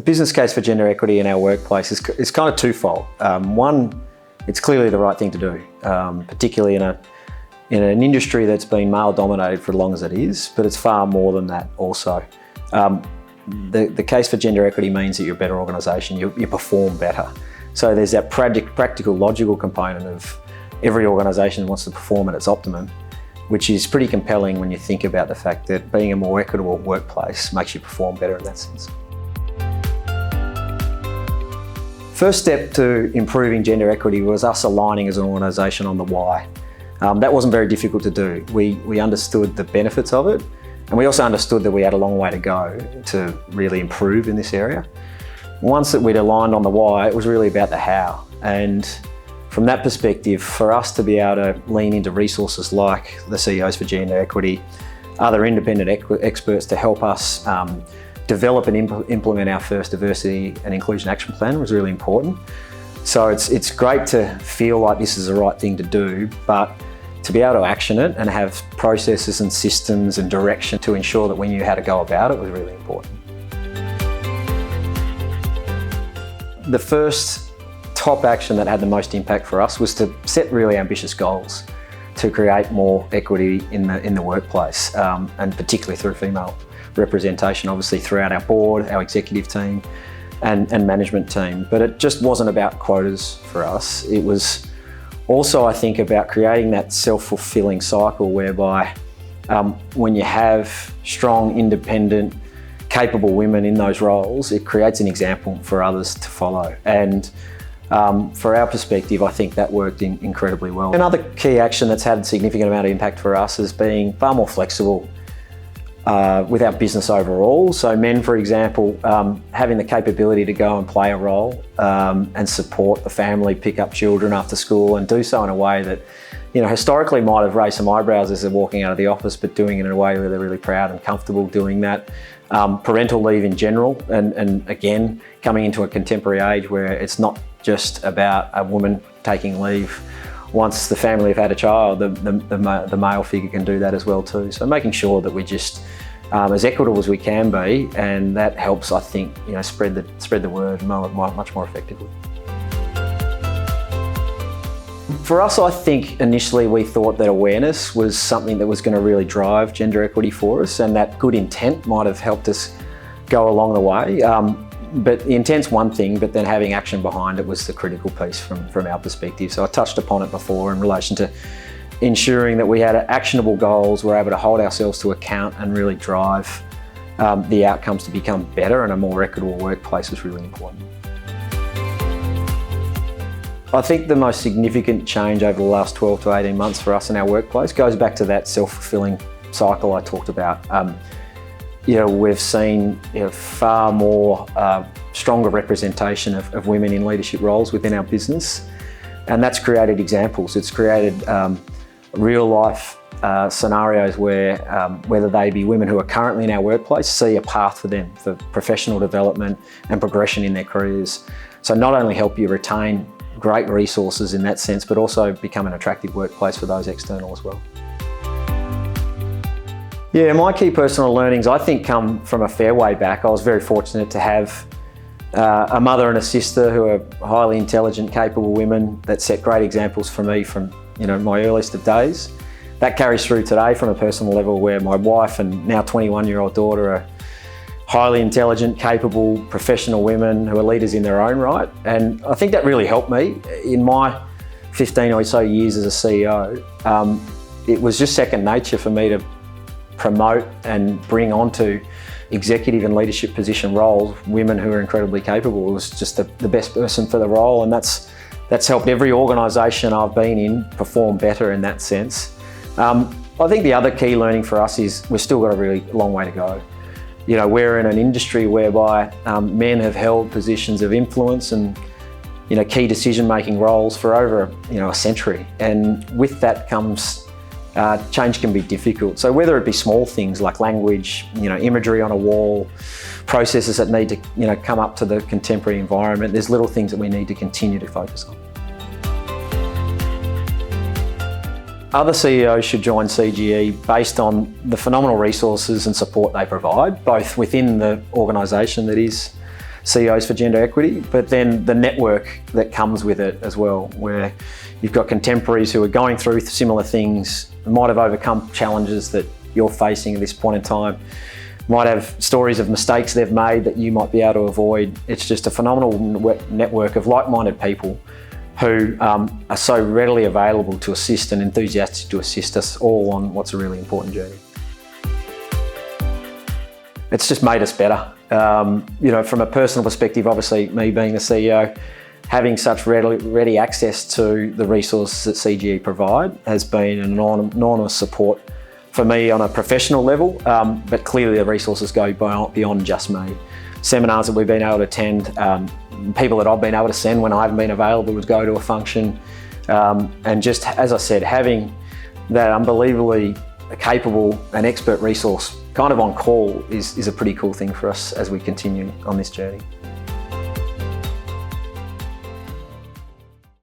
The business case for gender equity in our workplace is kind of twofold. One, it's clearly the right thing to do, particularly in an industry that's been male-dominated for as long as it is, but it's far more than that also. The case for gender equity means that you're a better organisation, you perform better. So there's that practical, logical component of every organisation wants to perform at its optimum, which is pretty compelling when you think about the fact that being a more equitable workplace makes you perform better in that sense. First step to improving gender equity was us aligning as an organisation on the why. That wasn't very difficult to do. We understood the benefits of it, and we also understood that we had a long way to go to really improve in this area. Once that we'd aligned on the why, it was really about the how. And from that perspective, for us to be able to lean into resources like the CEOs for Gender Equity, other independent experts to help us develop and implement our first diversity and inclusion action plan was really important. So it's great to feel like this is the right thing to do, but to be able to action it and have processes and systems and direction to ensure that we knew how to go about it was really important. The first top action that had the most impact for us was to set really ambitious goals to create more equity in the workplace, and particularly through female representation, obviously throughout our board, our executive team and management team. But it just wasn't about quotas for us. It was also, I think, about creating that self-fulfilling cycle whereby when you have strong, independent, capable women in those roles, it creates an example for others to follow. And for our perspective, I think that worked incredibly well. Another key action that's had a significant amount of impact for us is being far more flexible with our business overall. So men, for example, having the capability to go and play a role and support the family, pick up children after school and do so in a way that, you know, historically might have raised some eyebrows as they're walking out of the office, but doing it in a way where they're really proud and comfortable doing that. Parental leave in general, and again, coming into a contemporary age where it's not just about a woman taking leave. Once the family have had a child, the male figure can do that as well too. So making sure that we just as equitable as we can be, and that helps, I think, you know, spread the word much more effectively. For us, I think initially we thought that awareness was something that was going to really drive gender equity for us, and that good intent might have helped us go along the way. But the intent's one thing, but then having action behind it was the critical piece from our perspective. So I touched upon it before in relation to ensuring that we had actionable goals, we're able to hold ourselves to account and really drive the outcomes to become better, and a more equitable workplace was really important. I think the most significant change over the last 12 to 18 months for us in our workplace goes back to that self-fulfilling cycle I talked about. You know, we've seen, you know, far more stronger representation of women in leadership roles within our business, and that's created examples. It's created real life scenarios where whether they be women who are currently in our workplace, see a path for them for professional development and progression in their careers. So not only help you retain great resources in that sense, but also become an attractive workplace for those external as well. Yeah, my key personal learnings, I think, come from a fair way back. I was very fortunate to have a mother and a sister who are highly intelligent, capable women that set great examples for me from, you know, my earliest of days. That carries through today from a personal level, where my wife and now 21-year-old daughter are highly intelligent, capable, professional women who are leaders in their own right. And I think that really helped me. In my 15 or so years as a CEO, it was just second nature for me to promote and bring onto executive and leadership position roles women who are incredibly capable. It was just the best person for the role, and that's helped every organisation I've been in perform better in that sense. I think the other key learning for us is we've still got a really long way to go. You know, we're in an industry whereby men have held positions of influence and, you know, key decision-making roles for over, you know, a century, and with that comes change can be difficult. So whether it be small things like language, you know, imagery on a wall, processes that need to, you know, come up to the contemporary environment, there's little things that we need to continue to focus on. Other CEOs should join CGE based on the phenomenal resources and support they provide, both within the organisation that is CEOs for gender equity, but then the network that comes with it as well, where you've got contemporaries who are going through similar things, might have overcome challenges that you're facing at this point in time, might have stories of mistakes they've made that you might be able to avoid. It's just a phenomenal network of like-minded people who are so readily available to assist and enthusiastic to assist us all on what's a really important journey. It's just made us better. You know, from a personal perspective, obviously me being the CEO, having such ready access to the resources that CGE provide has been an enormous support for me on a professional level, but clearly the resources go beyond just me. Seminars that we've been able to attend, people that I've been able to send when I haven't been available to go to a function, and just, as I said, having that unbelievably capable and expert resource kind of on call is a pretty cool thing for us as we continue on this journey.